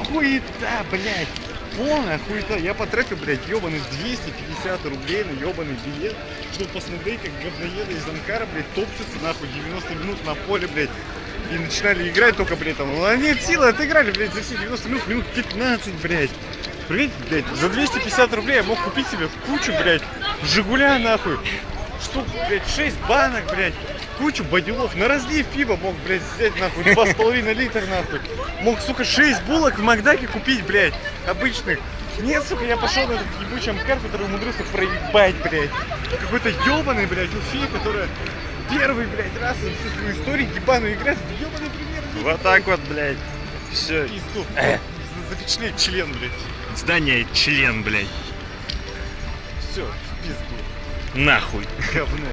Хуета, блядь, полная хуета. Я потратил, блядь, ебаных 250 рублей на ебаный билет, чтобы посмотреть, как говноеды из Анкара, блядь, топчутся нахуй 90 минут на поле, блядь. И начинали играть только, блядь, там, нет силы, отыграли, блядь, за все 90 минут 15, блядь. Прикинь, блядь, за 250 рублей я мог купить себе кучу, блядь, Жигуля, нахуй, штук, блядь, 6 банок, блядь, кучу бодилов, на разлив пива мог, блядь, взять, нахуй, 2,5 литра, нахуй. Мог, сука, 6 булок в Макдаке купить, блядь, обычных. Нет, сука, я пошел на этот ебучий Амкар, который умудрился проебать, блядь. Какой-то ебаный, блядь, Уфе, которая первый, блядь, раз за всю свою историю ебаную играет в ебаный пример. Вот так вот, блядь. Все. Пизду. Запечатлеть член, блядь. Здание член, блядь. Все, в пизду. Нахуй. Говно.